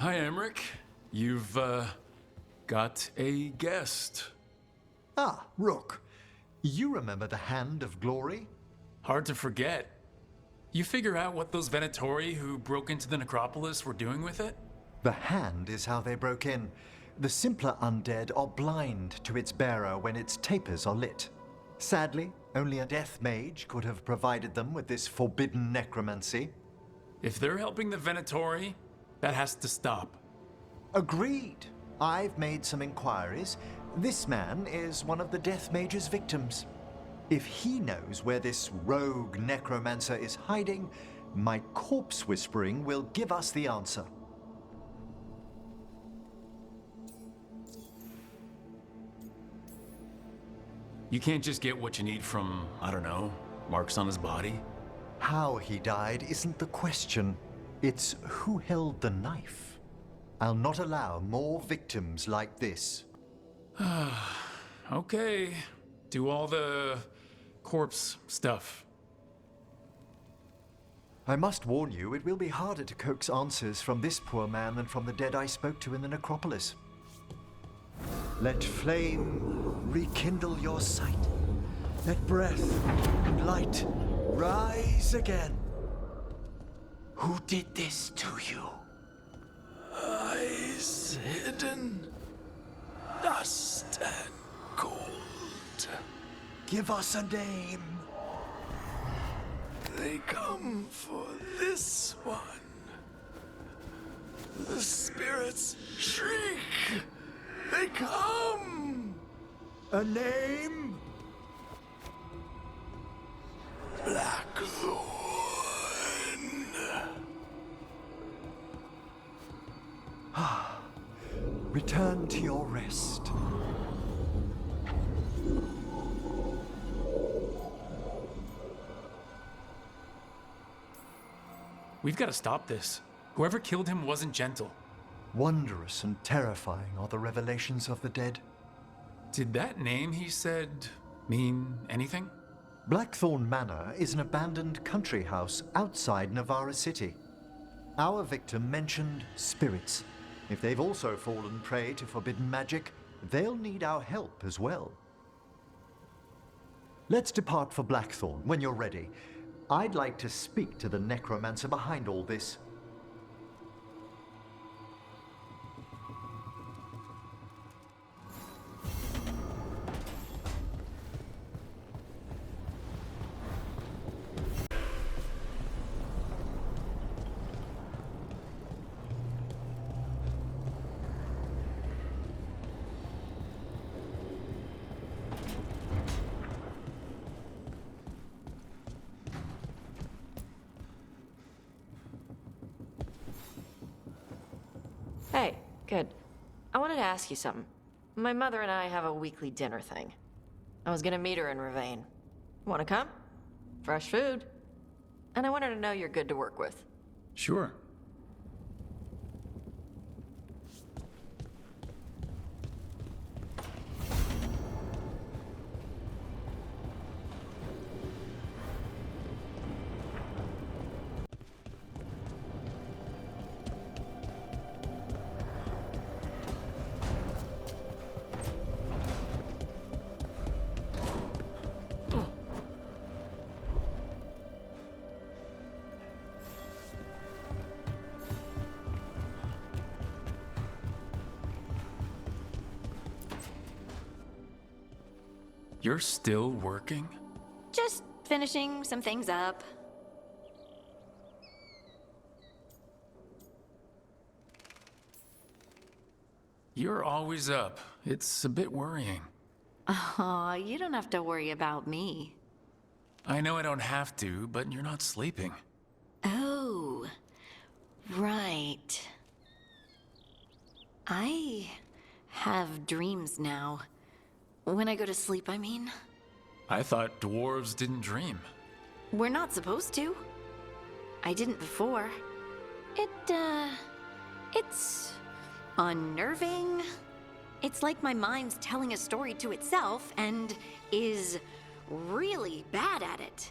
Hi, Emmerich. You've, got a guest. Ah, Rook. You remember the Hand of Glory? Hard to forget. You figure out what those Venatori who broke into the necropolis were doing with it? The hand is how they broke in. The simpler undead are blind to its bearer when its tapers are lit. Sadly, only a death mage could have provided them with this forbidden necromancy. If they're helping the Venatori, that has to stop. Agreed. I've made some inquiries. This man is one of the death mage's victims. If he knows where this rogue necromancer is hiding, my corpse whispering will give us the answer. You can't just get what you need from, I don't know, marks on his body? How he died isn't the question. It's who held the knife. I'll not allow more victims like this. Okay. Do all the corpse stuff. I must warn you, it will be harder to coax answers from this poor man than from the dead I spoke to in the necropolis. Let flame rekindle your sight. Let breath and light rise again. Who did this to you? Eyes hidden, dust and gold. Give us a name. They come for this one. The spirits shriek. They come. A name? Blackthorn. Return to your rest. We've got to stop this. Whoever killed him wasn't gentle. Wondrous and terrifying are the revelations of the dead. Did that name he said mean anything? Blackthorn Manor is an abandoned country house outside Navarra City. Our victim mentioned spirits. If they've also fallen prey to forbidden magic, they'll need our help as well. Let's depart for Blackthorn when you're ready. I'd like to speak to the necromancer behind all this. Hey, good. I wanted to ask you something. My mother and I have a weekly dinner thing. I was gonna meet her in Ravane. Wanna come? Fresh food. And I wanted to know you're good to work with. Sure. You're still working? Just finishing some things up. You're always up. It's a bit worrying. Aw, you don't have to worry about me. I know I don't have to, but you're not sleeping. Oh, right. I have dreams now. When I go to sleep, I mean. I thought dwarves didn't dream. We're not supposed to. I didn't before. It's unnerving. It's like my mind's telling a story to itself and is really bad at it.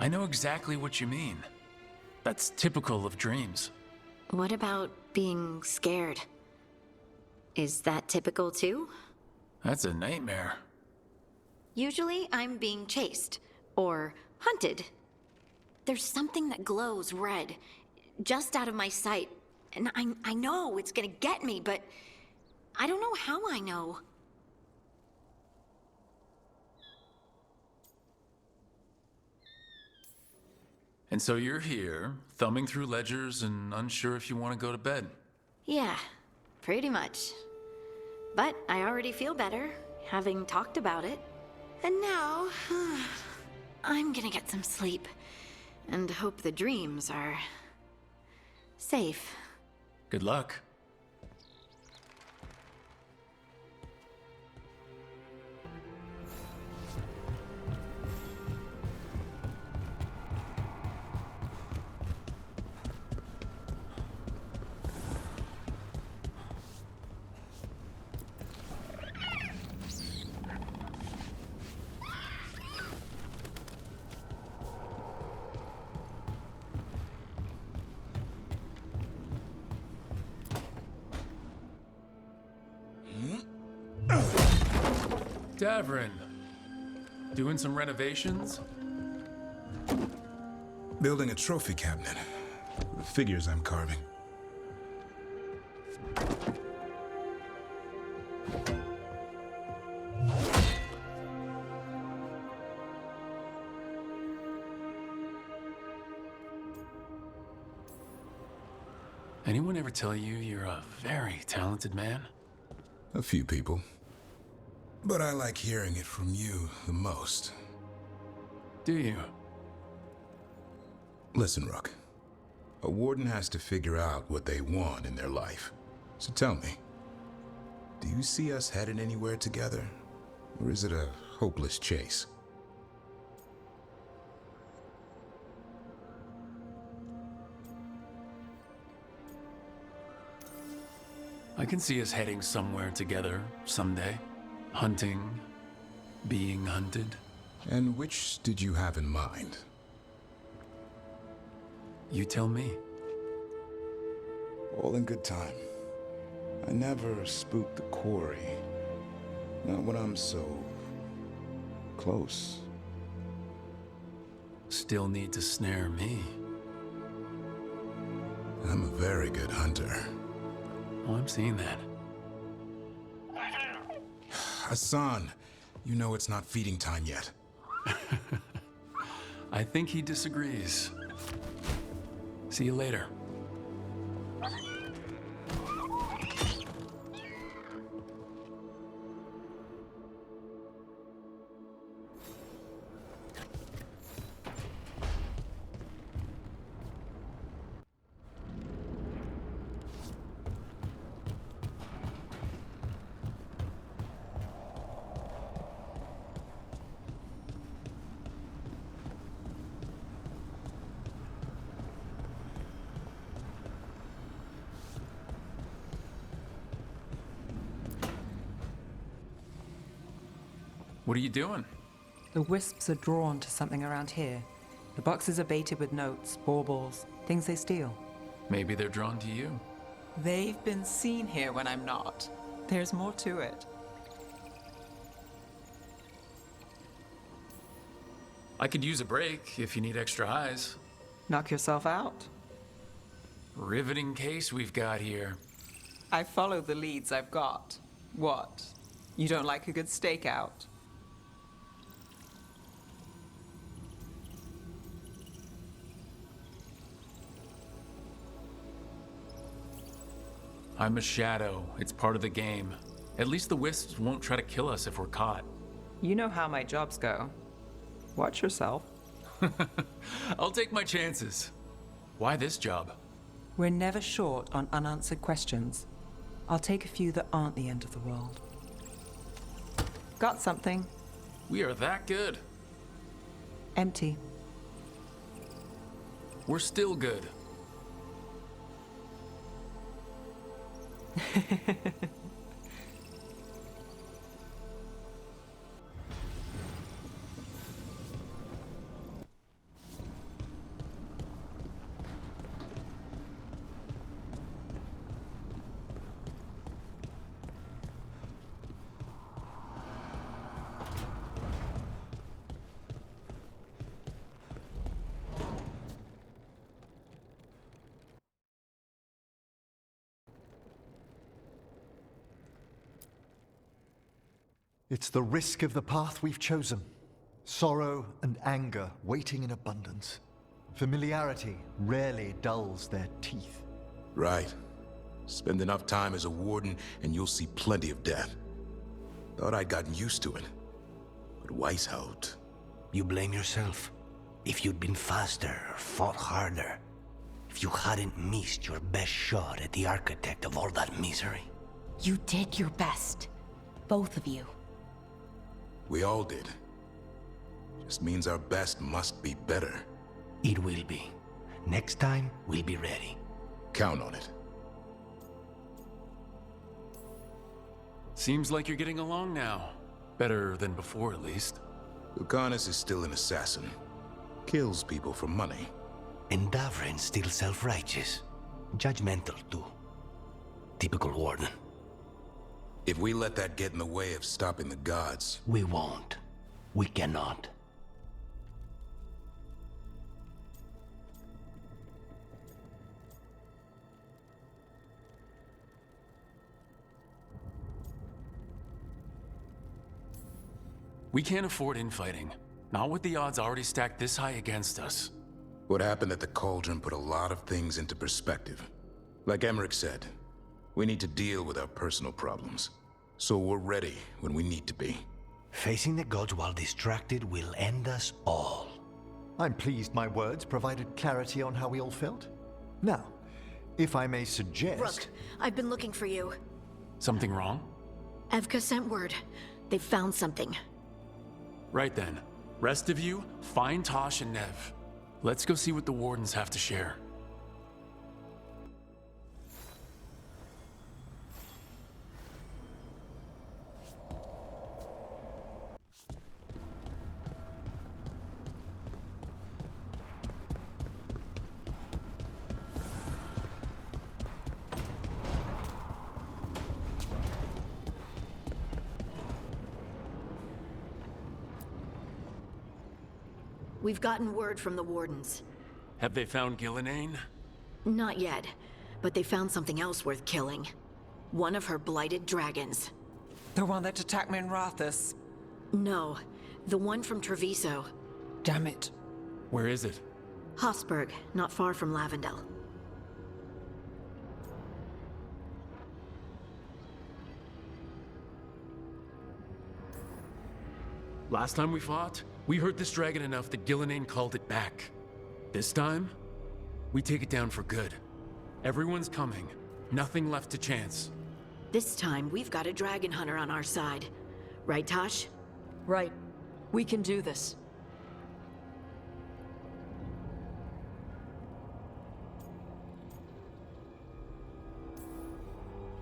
I know exactly what you mean. That's typical of dreams. What about being scared? Is that typical too? That's a nightmare. Usually I'm being chased or hunted. There's something that glows red, just out of my sight, and I know it's gonna get me, but I don't know how I know. And so you're here, thumbing through ledgers and unsure if you want to go to bed. Yeah, pretty much. But I already feel better, having talked about it. And now, I'm gonna get some sleep, and hope the dreams are safe. Good luck. Davrin, doing some renovations? Building a trophy cabinet. The figures I'm carving. Anyone ever tell you you're a very talented man? A few people. But I like hearing it from you the most. Do you? Listen, Rook. A warden has to figure out what they want in their life. So tell me, do you see us headed anywhere together? Or is it a hopeless chase? I can see us heading somewhere together someday. Hunting, being hunted. And which did you have in mind? You tell me. All in good time. I never spook the quarry. Not when I'm so close. Still need to snare me. I'm a very good hunter. Oh, I'm seeing that. Hassan, you know it's not feeding time yet. I think he disagrees. See you later. What are you doing? The wisps are drawn to something around here. The boxes are baited with notes, baubles, things they steal. Maybe they're drawn to you. They've been seen here when I'm not. There's more to it. I could use a break if you need extra eyes. Knock yourself out. Riveting case we've got here. I follow the leads I've got. What? You don't like a good stakeout? I'm a shadow. It's part of the game. At least the wisps won't try to kill us if we're caught. You know how my jobs go. Watch yourself. I'll take my chances. Why this job? We're never short on unanswered questions. I'll take a few that aren't the end of the world. Got something? We are that good. Empty. We're still good. It's the risk of the path we've chosen. Sorrow and anger waiting in abundance. Familiarity rarely dulls their teeth. Right. Spend enough time as a warden and you'll see plenty of death. Thought I'd gotten used to it. But Weishaupt... You blame yourself. If you'd been faster or fought harder. If you hadn't missed your best shot at the architect of all that misery. You did your best. Both of you. We all did. Just means our best must be better. It will be. Next time, we'll be ready. Count on it. Seems like you're getting along now. Better than before, at least. Lucanus is still an assassin. Kills people for money. And Davrin's still self-righteous. Judgmental, too. Typical warden. If we let that get in the way of stopping the gods... We won't. We cannot. We can't afford infighting. Not with the odds already stacked this high against us. What happened at the Cauldron put a lot of things into perspective. Like Emmerich said, we need to deal with our personal problems. So we're ready when we need to be. Facing the gods while distracted will end us all. I'm pleased my words provided clarity on how we all felt. Now, if I may suggest... Rook, I've been looking for you. Something wrong? Evka sent word. They've found something. Right then. Rest of you, find Tosh and Nev. Let's go see what the Wardens have to share. We've gotten word from the Wardens. Have they found Gillenane? Not yet, but they found something else worth killing. One of her blighted dragons. The one that attacked me in Rathus. No, the one from Treviso. Damn it. Where is it? Hosberg, not far from Lavendel. Last time we fought, we hurt this dragon enough that Gillenane called it back. This time, we take it down for good. Everyone's coming. Nothing left to chance. This time, we've got a dragon hunter on our side. Right, Tosh? Right. We can do this.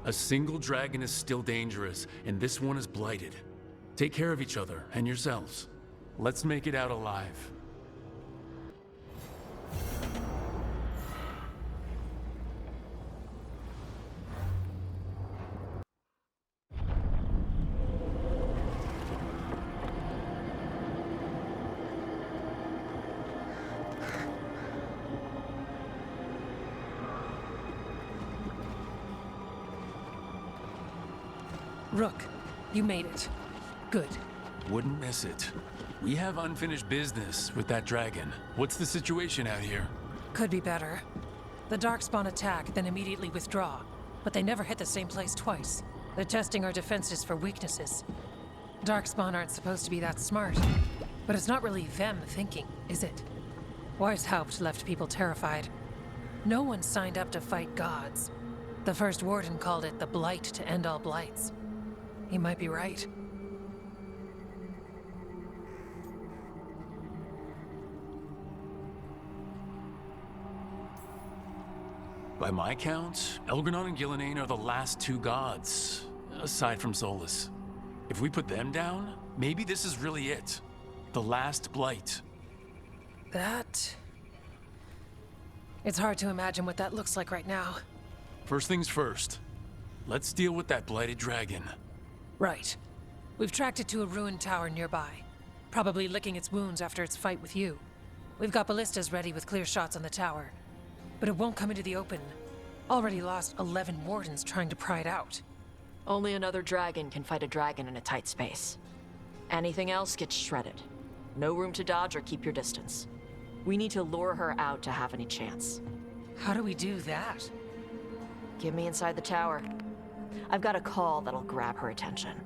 A single dragon is still dangerous, and this one is blighted. Take care of each other and yourselves. Let's make it out alive. Rook, you made it. Good. Wouldn't miss it. We have unfinished business with that dragon. What's the situation out here? Could be better. The Darkspawn attack, then immediately withdraw. But they never hit the same place twice. They're testing our defenses for weaknesses. Darkspawn aren't supposed to be that smart. But it's not really them thinking, is it? Weishaupt left people terrified. No one signed up to fight gods. The first warden called it the blight to end all blights. He might be right. By my count, Elgranon and Gillenane are the last two gods, aside from Solus. If we put them down, maybe this is really it. The last blight. That... It's hard to imagine what that looks like right now. First things first. Let's deal with that blighted dragon. Right. We've tracked it to a ruined tower nearby. Probably licking its wounds after its fight with you. We've got ballistas ready with clear shots on the tower. But it won't come into the open. Already lost 11 wardens trying to pry it out. Only another dragon can fight a dragon in a tight space. Anything else gets shredded. No room to dodge or keep your distance. We need to lure her out to have any chance. How do we do that? Get me inside the tower. I've got a call that'll grab her attention.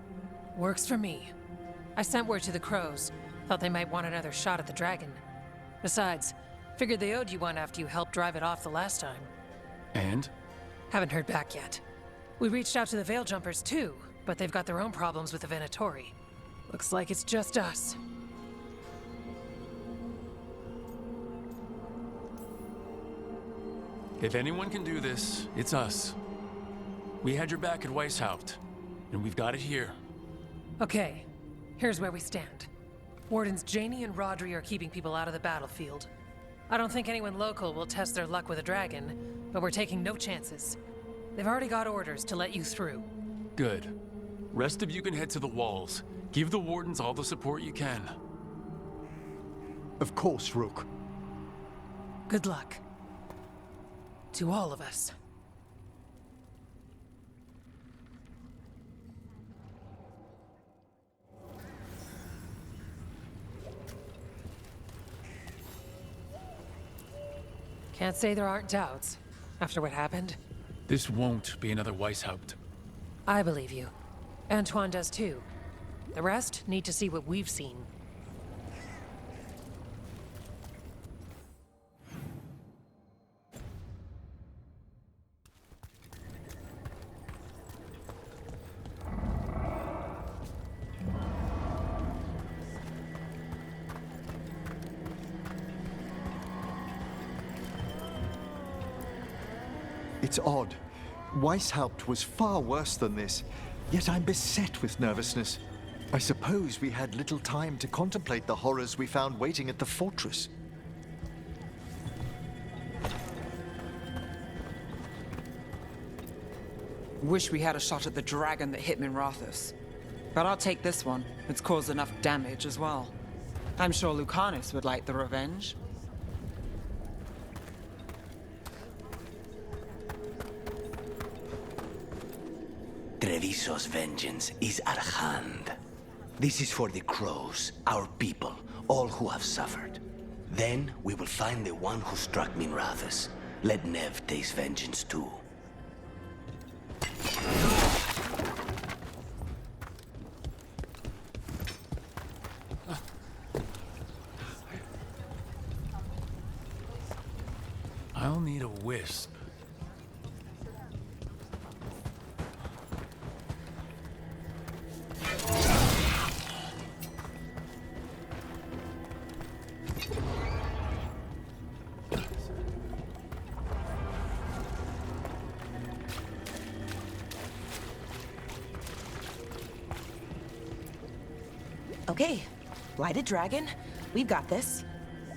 Works for me. I sent word to the crows. Thought they might want another shot at the dragon. Besides, figured they owed you one after you helped drive it off the last time. And? Haven't heard back yet. We reached out to the Veil Jumpers too, but they've got their own problems with the Venatori. Looks like it's just us. If anyone can do this, it's us. We had your back at Weishaupt, and we've got it here. Okay, here's where we stand. Wardens Janie and Rodri are keeping people out of the battlefield. I don't think anyone local will test their luck with a dragon, but we're taking no chances. They've already got orders to let you through. Good. Rest of you can head to the walls. Give the Wardens all the support you can. Of course, Rook. Good luck. To all of us. Can't say there aren't doubts, after what happened. This won't be another Weishaupt. I believe you. Antoine does too. The rest need to see what we've seen. It's odd. Weishaupt was far worse than this, yet I'm beset with nervousness. I suppose we had little time to contemplate the horrors we found waiting at the fortress. Wish we had a shot at the dragon that hit Minrathous. But I'll take this one. It's caused enough damage as well. I'm sure Lucanus would like the revenge. Treviso's vengeance is at hand. This is for the crows, our people, all who have suffered. Then we will find the one who struck Minrathous. Let Nev taste vengeance too. I'll need a wisp. Okay, Blighted Dragon, we've got this.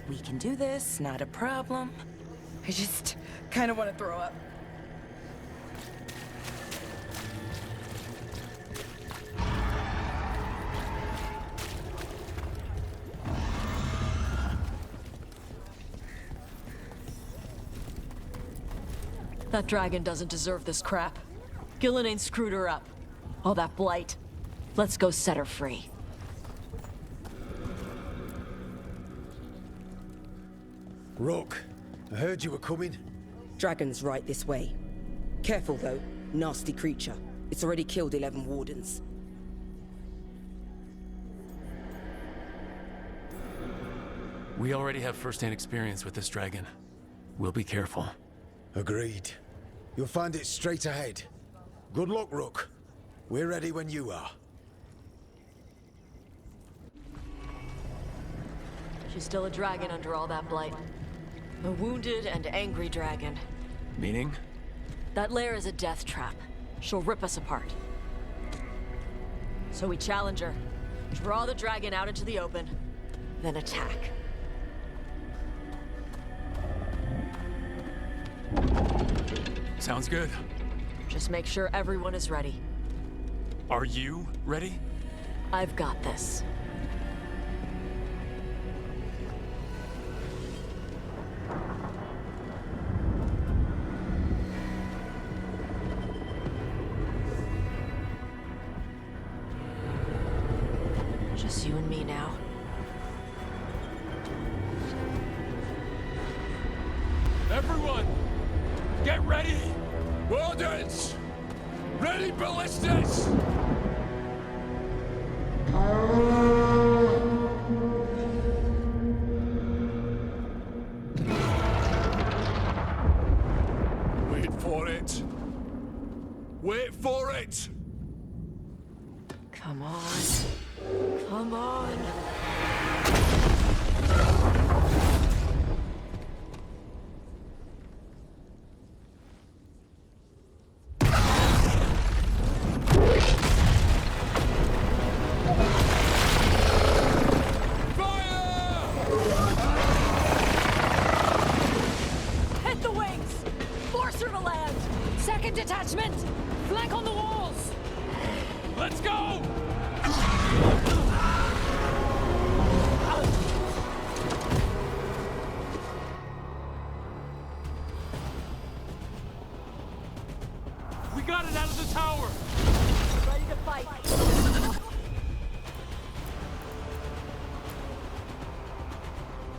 We can do this, not a problem. I just kind of want to throw up. That dragon doesn't deserve this crap. Gillenane screwed her up. All that blight. Let's go set her free. Rook, I heard you were coming. Dragon's right this way. Careful though, nasty creature. It's already killed 11 wardens. We already have first-hand experience with this dragon. We'll be careful. Agreed. You'll find it straight ahead. Good luck, Rook. We're ready when you are. She's still a dragon under all that blight. A wounded and angry dragon. Meaning? That lair is a death trap. She'll rip us apart. So we challenge her, draw the dragon out into the open, then attack. Sounds good. Just make sure everyone is ready. Are you ready? I've got this. just you and me now. Everyone, get ready! Wardens! Ready ballistas! Wait for it! Wait for it! Come on. Come on. Hit the wings! Force her to land! Second detachment! Flank on the walls! Let's go! We got it out of the tower! Ready to fight.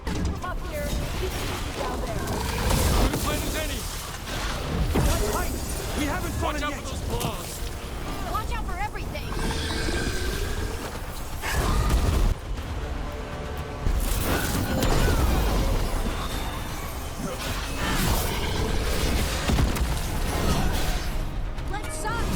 From up here, keep it down there. Good plan as any! We haven't fought Watch it out yet. for those claws! Watch out for everything! Let's suck!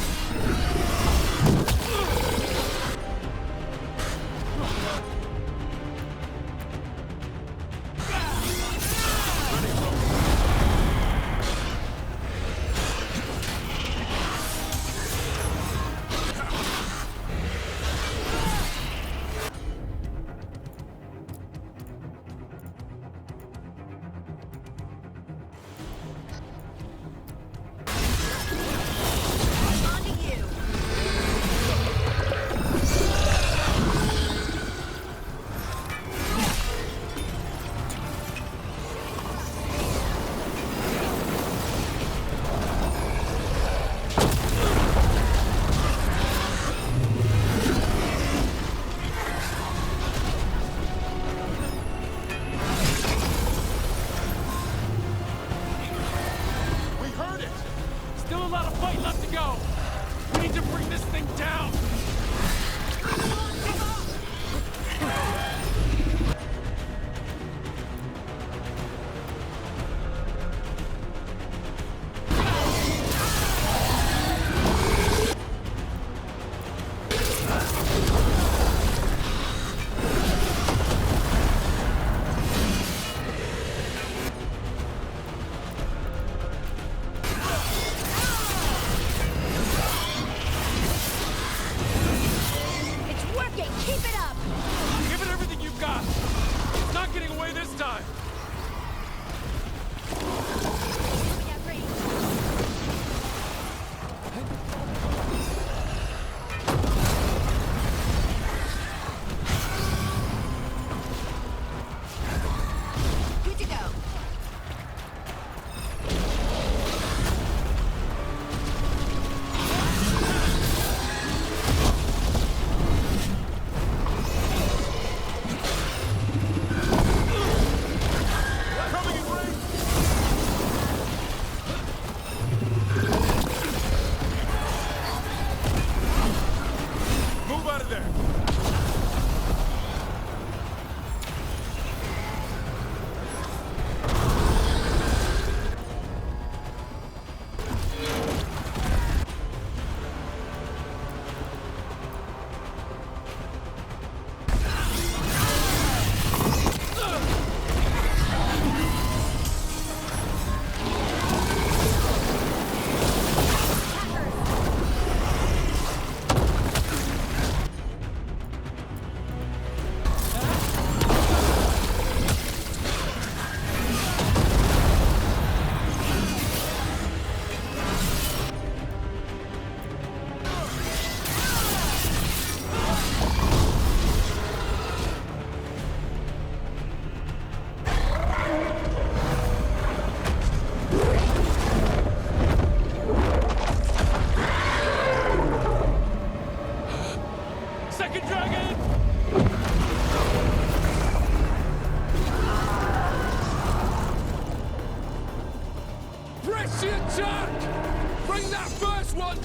On to you! We heard it! Still a lot of fight left to go! We need to bring this thing down! It's working!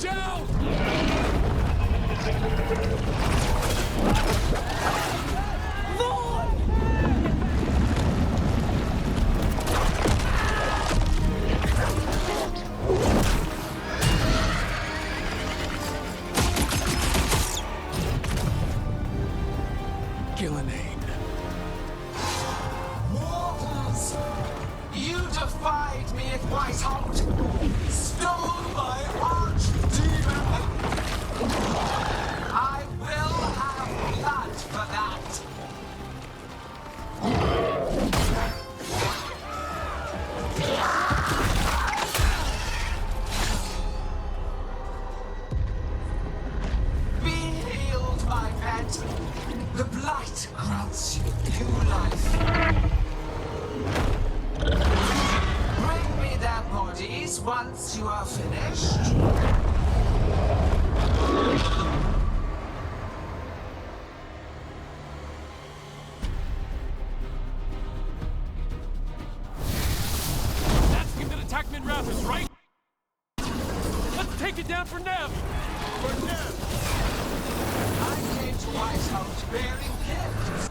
Down! Gillenane. Mortals! You defied me at Whitehout! Stole my archdemon! I will have blood for that! Be healed, my pet! The blight grants you new life. Bring me their bodies once you are finished. That's him that attacked Minrathous, right? Let's take it down for Nev! For Nev! I came to Whitehout bearing gifts.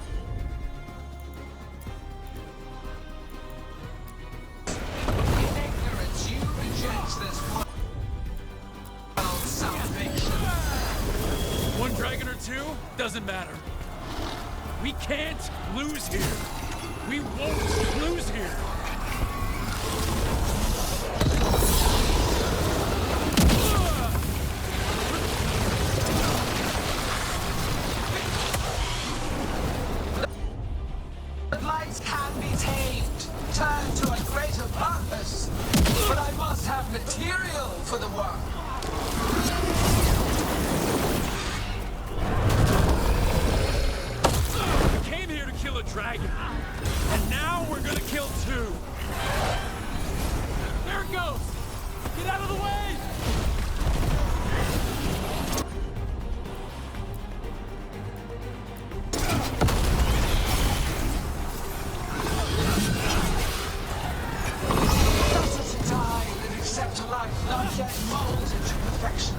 In ignorance, you reject this world's salvation. One dragon or two, doesn't matter. We can't lose here. We won't lose here. The blight can be tamed, turned to a greater purpose. But I must have material for the work. We came here to kill a dragon, and now we're gonna kill two. There it goes! Get out of the way! Better to die than accept a life not yet molded to perfection.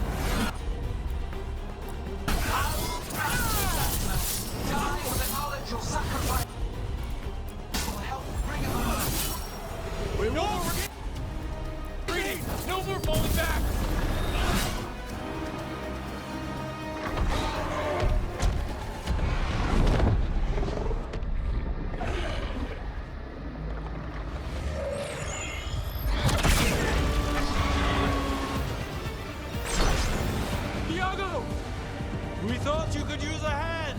I will die with the knowledge your sacrifice will help bring it on. We're over! Greedy! No more falling back! Iago! We thought you could use a hand!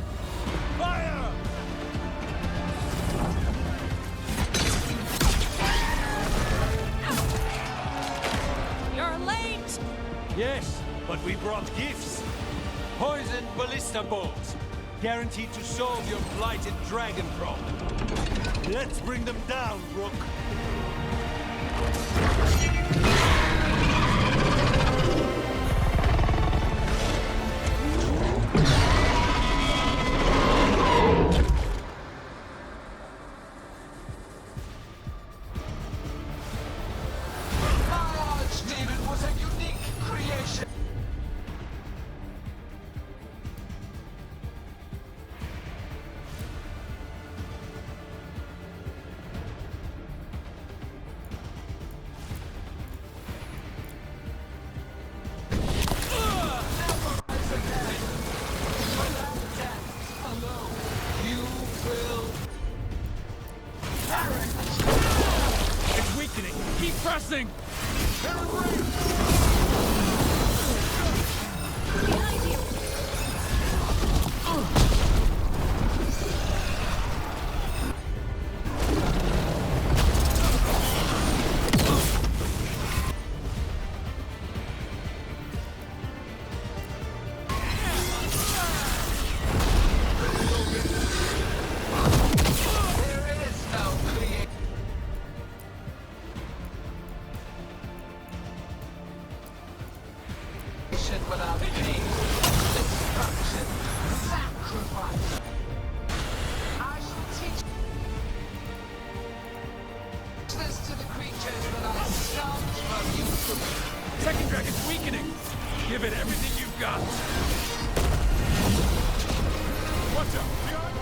Fire! You're late! Yes, but we brought gifts. Poisoned ballista bolts. Guaranteed to solve your blighted dragon problem. Let's bring them down, Rook. My archdemon was a unique creation. Give it everything you've got. Watch out! Behind!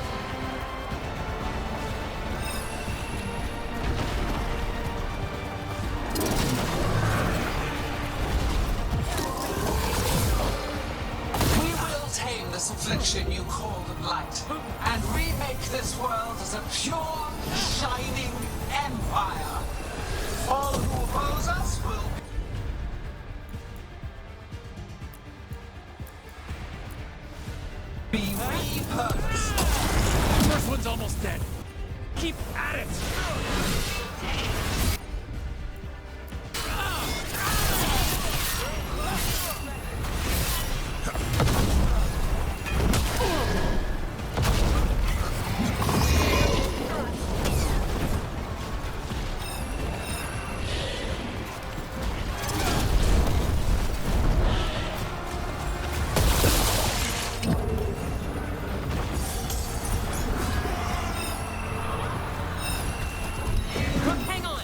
We will tame this affliction you call the Blight, and remake this world as a pure, shining empire. All who oppose us will be repurposed. First one's almost dead. Keep at it! Hang on!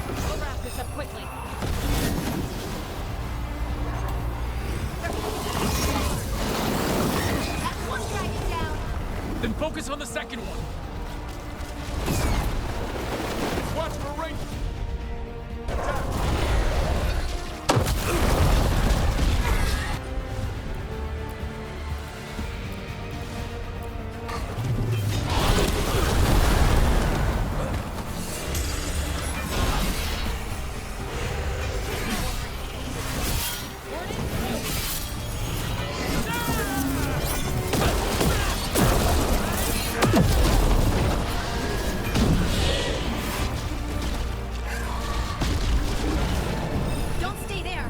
We'll wrap this up quickly. That's one dragon down. Then focus on the second one. Watch for range. Don't stay there.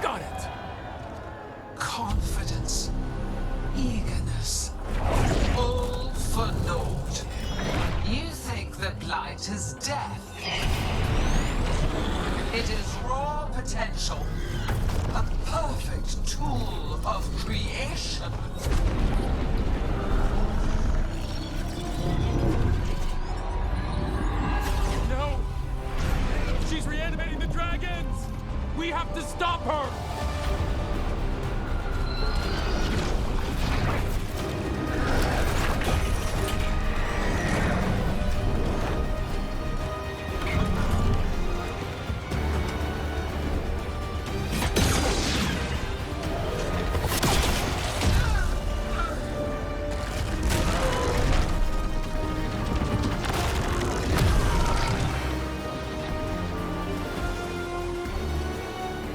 Got it! confidence, eagerness, all for naught. You think the Blight is death. It is raw potential, a perfect tool of creation. No! She's reanimating the dragons! We have to stop her!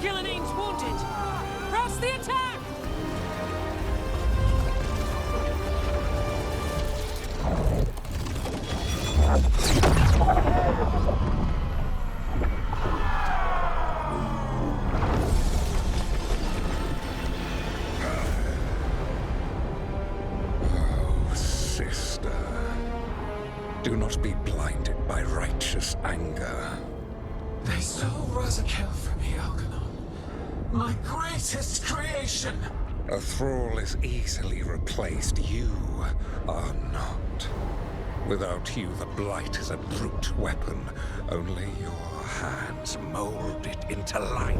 Gillening's wounded! Press the attack! Oh, sister. Do not be blinded by righteous anger. They stole Razakel from me, Algernon. My greatest creation. A thrall is easily replaced. You are not. Without you, the Blight is a brute weapon. Only your hands mold it into life.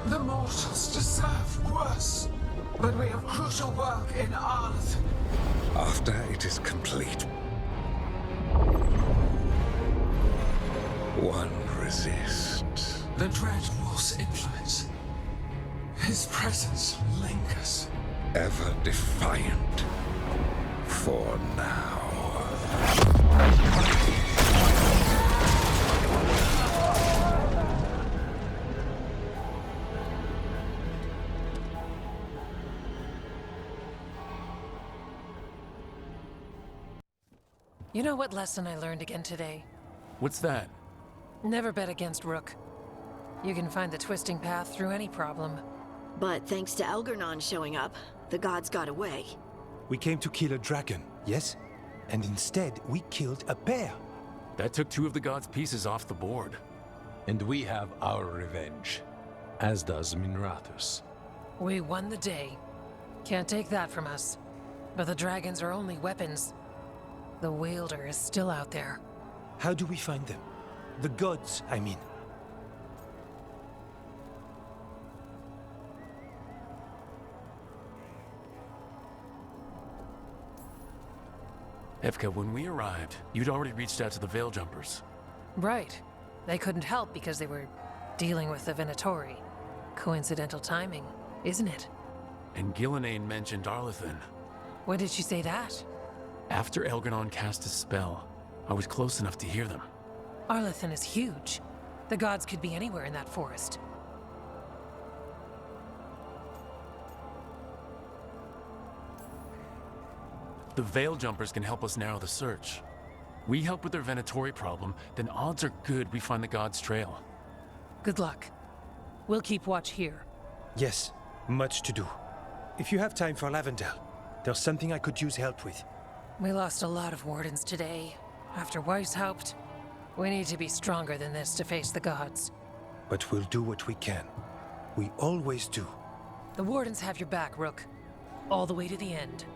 The mortals deserve worse, but we have crucial work in Arth. After it is complete, one resists. The Dread Wolf's influence. His presence lingers. Ever defiant. For now. You know what lesson I learned again today? What's that? Never bet against Rook. You can find the twisting path through any problem. But thanks to Elgernon showing up, the gods got away. We came to kill a dragon, yes? And instead, we killed a bear. That took 2 of the gods' pieces off the board. And we have our revenge, as does Minrathous. We won the day. Can't take that from us. But the dragons are only weapons. The Wielder is still out there. How do we find them? The gods, I mean. Evka, when we arrived, you'd already reached out to the Veil Jumpers. Right. They couldn't help because they were dealing with the Venatori. Coincidental timing, isn't it? And Gillenane mentioned Arlethan. When did she say that? After Elgernon cast a spell, I was close enough to hear them. Arlethan is huge. The gods could be anywhere in that forest. The Veil Jumpers can help us narrow the search. We help with their Venatori problem, then odds are good we find the gods' trail. Good luck. We'll keep watch here. Yes, much to do. If you have time for Lavendel, there's something I could use help with. We lost a lot of wardens today. After Weishaupt, we need to be stronger than this to face the gods. But we'll do what we can. We always do. The wardens have your back, Rook. All the way to the end.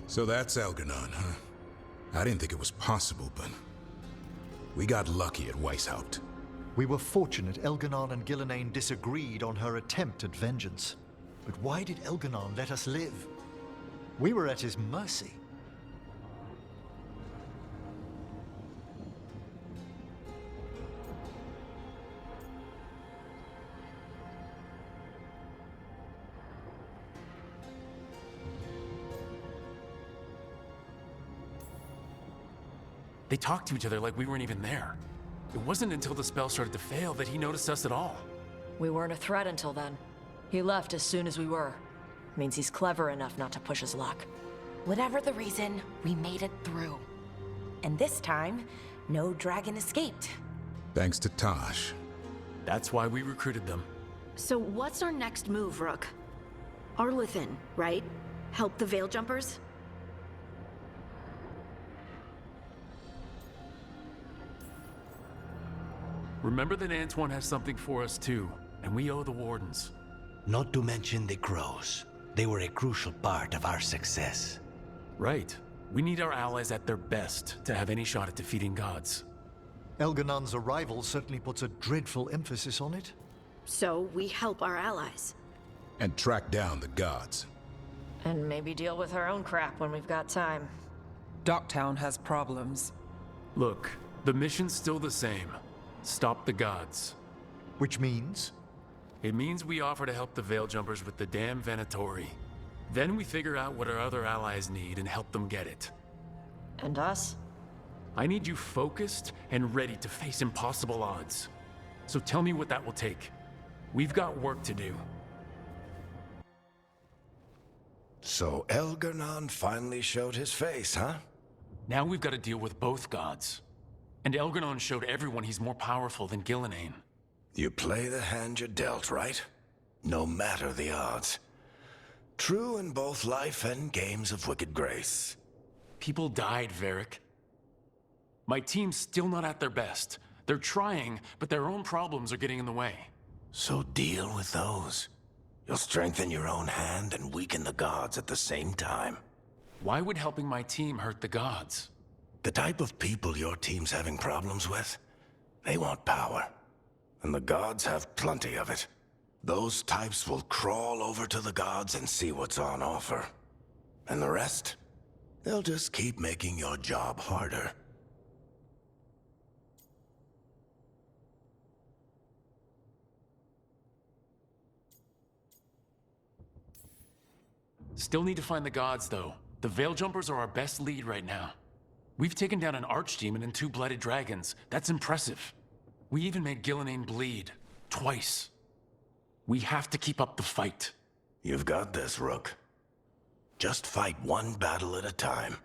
So that's Elgernon, huh? I didn't think it was possible, but we got lucky at Weishaupt. We were fortunate Elgernon and Gillenane disagreed on her attempt at vengeance. But why did Elgernon let us live? We were at his mercy. They talked to each other like we weren't even there. It wasn't until the spell started to fail that he noticed us at all. We weren't a threat until then. He left as soon as we were. Means he's clever enough not to push his luck. Whatever the reason, we made it through. And this time, no dragon escaped. Thanks to Tosh. That's why we recruited them. So what's our next move, Rook? Arlethan, right? Help the Veil Jumpers? Remember that Antoine has something for us too, and we owe the Wardens. Not to mention the Crows. They were a crucial part of our success. Right. We need our allies at their best to have any shot at defeating gods. Elgernon's arrival certainly puts a dreadful emphasis on it. So we help our allies. And track down the gods. And maybe deal with our own crap when we've got time. Docktown has problems. Look, the mission's still the same. Stop the gods. Which means? It means we offer to help the Veil Jumpers with the damn Venatori. Then we figure out what our other allies need and help them get it. And us? I need you focused and ready to face impossible odds. So tell me what that will take. We've got work to do. So Elgernon finally showed his face, huh? Now we've got to deal with both gods. And Elgernon showed everyone he's more powerful than Gillenane. You play the hand you're dealt, right? No matter the odds. True in both life and games of wicked grace. People died, Varric. My team's still not at their best. They're trying, but their own problems are getting in the way. So deal with those. You'll strengthen your own hand and weaken the gods at the same time. Why would helping my team hurt the gods? The type of people your team's having problems with, they want power. And the gods have plenty of it. Those types will crawl over to the gods and see what's on offer. And the rest? They'll just keep making your job harder. Still need to find the gods, though. The Veil Jumpers are our best lead right now. We've taken down an archdemon and 2 blooded dragons. That's impressive. We even made Gillenane bleed. Twice. We have to keep up the fight. You've got this, Rook. Just fight one battle at a time.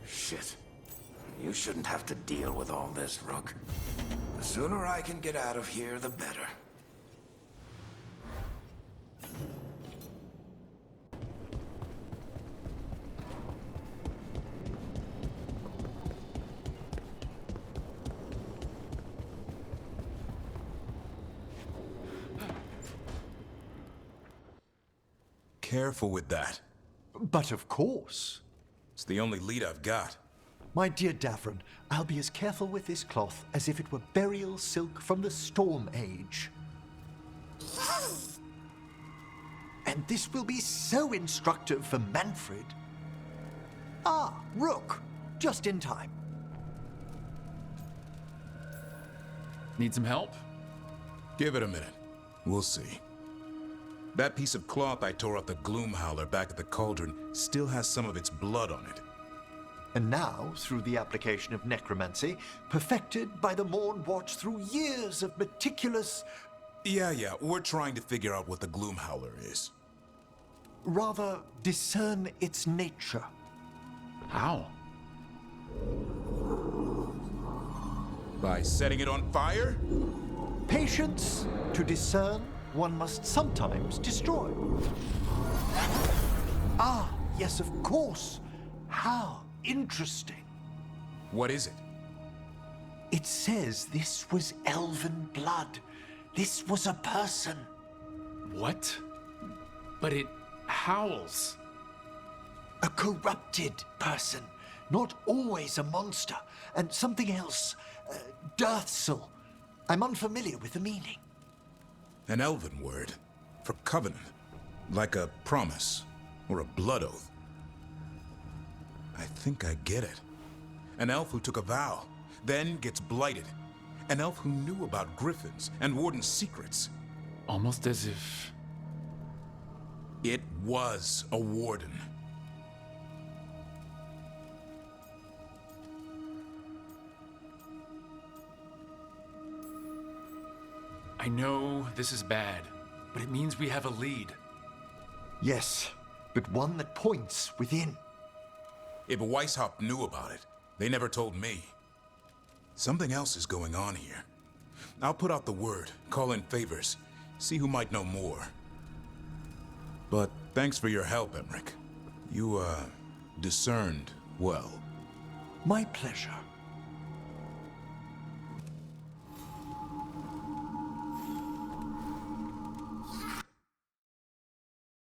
Shit. You shouldn't have to deal with all this, Rook. The sooner I can get out of here, the better. Careful with that. But of course. It's the only lead I've got. My dear Davron, I'll be as careful with this cloth as if it were burial silk from the Storm Age. And this will be so instructive for Manfred. Ah, Rook, just in time. Need some help? Give it a minute. We'll see. That piece of cloth I tore off the Gloomhowler back at the cauldron still has some of its blood on it. And now, through the application of necromancy, perfected by the Morn Watch through years of meticulous... Yeah, we're trying to figure out what the Gloomhowler is. Rather, discern its nature. How? By setting it on fire? Patience. To discern, one must sometimes destroy. Ah, yes, of course. How interesting. What is it? It says this was elven blood. This was a person. What? But it howls. A corrupted person. Not always a monster. And something else. Dirthsel. I'm unfamiliar with the meaning. An elven word. For covenant. Like a promise. Or a blood oath. I think I get it. An elf who took a vow, then gets blighted. An elf who knew about griffins and Warden's secrets. Almost as if... It was a Warden. I know this is bad, but it means we have a lead. Yes, but one that points within. If Weishaupt knew about it, they never told me. Something else is going on here. I'll put out the word, call in favors, see who might know more. But thanks for your help, Emmerich. You, discerned well. My pleasure.